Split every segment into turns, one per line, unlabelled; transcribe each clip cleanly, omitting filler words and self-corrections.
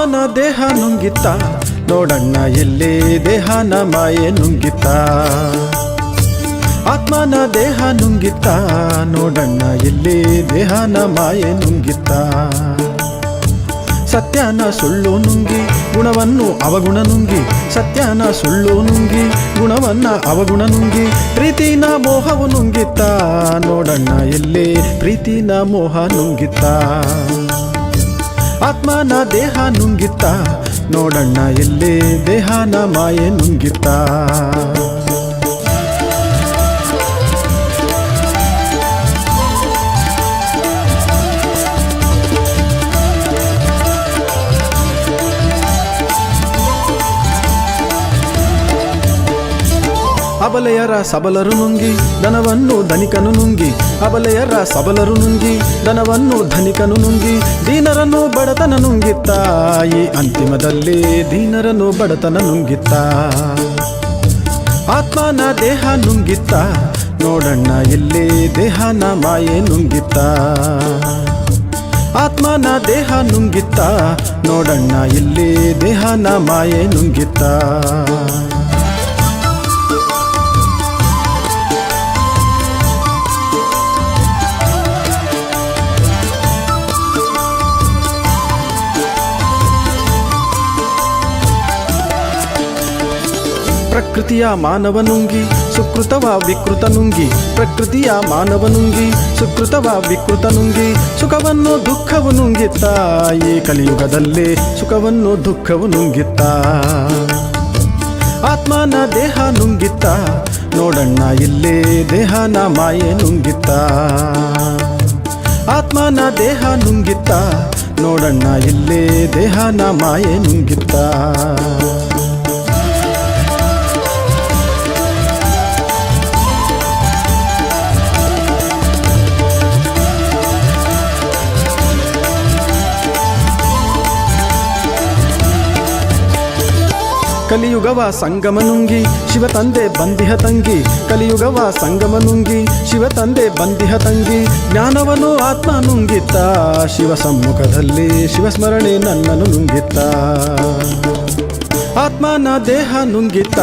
ಆತ್ಮನ ದೇಹ ನುಂಗಿತ್ತ ನೋಡಣ್ಣ ಎಲ್ಲೇ ದೇಹನ ಮಾಯೆ ನುಂಗಿತ್ತ ಆತ್ಮನ ದೇಹ ನುಂಗಿತ್ತ ನೋಡಣ್ಣ ಎಲ್ಲೇ ದೇಹನ ಮಾಯೆ ನುಂಗಿತ್ತ ಸತ್ಯನ ಸುಳ್ಳು ನುಂಗಿ ಗುಣವನ್ನು ಅವಗುಣ ನುಂಗಿ ಸತ್ಯನ ಸುಳ್ಳು ನುಂಗಿ ಗುಣವನ್ನ ಅವಗುಣ ನುಂಗಿ ಪ್ರೀತಿನ ಮೋಹವು ನುಂಗಿತ್ತ ನೋಡಣ್ಣ ಎಲ್ಲೇ ಪ್ರೀತಿನ ಮೋಹ ನುಂಗಿತ್ತ ಆತ್ಮನ ದೇಹ ನುಂಗಿತ್ತ ನೋಡಣ್ಣ ಎಲ್ಲೇ ದೇಹನ ಮಾಯೆ ನುಂಗಿತ್ತ ಅಬಲೆಯರ ಸಬಲರು ನುಂಗಿ ಧನವನ್ನು ಧನಿಕನು ನುಂಗಿ ಅಬಲೆಯರ ಸಬಲರು ನುಂಗಿ ಧನವನ್ನು ಧನಿಕನು ನುಂಗಿ ದೀನರನ್ನು ಬಡತನ ನುಂಗಿತ್ತ ಈ ಅಂತಿಮದಲ್ಲಿ ದೀನರನ್ನು ಬಡತನ ನುಂಗಿತ್ತ ಆತ್ಮನ ದೇಹ ನುಂಗಿತ್ತ ನೋಡಣ್ಣ ಎಲ್ಲೇ ದೇಹನ ಮಾಯೆ ನುಂಗಿತ್ತ ಆತ್ಮನ ದೇಹ ನುಂಗಿತ್ತ ನೋಡಣ್ಣ ಎಲ್ಲೇ ದೇಹನ ಮಾಯೆ ನುಂಗಿತ್ತ ಪ್ರಕೃತಿಯ ಮಾನವ ನುಂಗಿ ಸುಕೃತವ ವಿಕೃತ ನುಂಗಿ ಪ್ರಕೃತಿಯ ಮಾನವ ನುಂಗಿ ಸುಕೃತವ ವಿಕೃತ ನುಂಗಿ ಸುಖವನ್ನು ದುಃಖವು ನುಂಗಿತ್ತ ಈ ಕಲಿಯುಗದಲ್ಲಿ ಸುಖವನ್ನು ದುಃಖವು ನುಂಗಿತ್ತ ಆತ್ಮನ ದೇಹ ನುಂಗಿತ್ತ ನೋಡಣ್ಣ ಇಲ್ಲೇ ದೇಹನ ಮಾಯೆ ನುಂಗಿತ್ತ ಆತ್ಮನ ದೇಹ ನುಂಗಿತ್ತ ನೋಡಣ್ಣ ಇಲ್ಲೇ ದೇಹನ ಮಾಯೆ ನುಂಗಿತ್ತ ಕಲಿಯುಗವ ಸಂಗಮ ನುಂಗಿ ಶಿವ ತಂದೆ ಬಂದಿಹ ತಂಗಿ ಕಲಿಯುಗವ ಸಂಗಮ ನುಂಗಿ ಶಿವ ತಂದೆ ಬಂದಿಹ ತಂಗಿ ಜ್ಞಾನವನು ಆತ್ಮ ನುಂಗಿತ್ತ ಶಿವ ಸಮ್ಮುಖದಲ್ಲಿ ಶಿವಸ್ಮರಣೆ ನನ್ನನ್ನು ನುಂಗಿತ್ತ ಆತ್ಮನ ದೇಹ ನುಂಗಿತ್ತ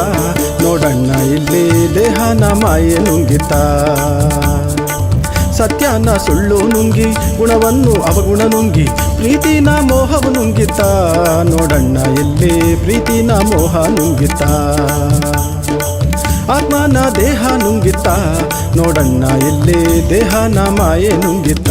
ನೋಡಣ್ಣ ಇಲ್ಲಿ ದೇಹನ ಮಾಯೆ ನುಂಗಿತ್ತ ಸತ್ಯನ ಸುಳ್ಳು ನುಂಗಿ ಗುಣವನ್ನು ಅವಗುಣ ನುಂಗಿ ಪ್ರೀತಿನ ಮೋಹವು ನುಂಗಿತ್ತ ನೋಡಣ್ಣ ಎಲ್ಲೇ ಪ್ರೀತಿನ ಮೋಹ ನುಂಗಿತ್ತ ಆತ್ಮನ ದೇಹ ನುಂಗಿತ್ತ ನೋಡಣ್ಣ ಎಲ್ಲೇ ದೇಹನ ಮಾಯೆ ನುಂಗಿತ್ತ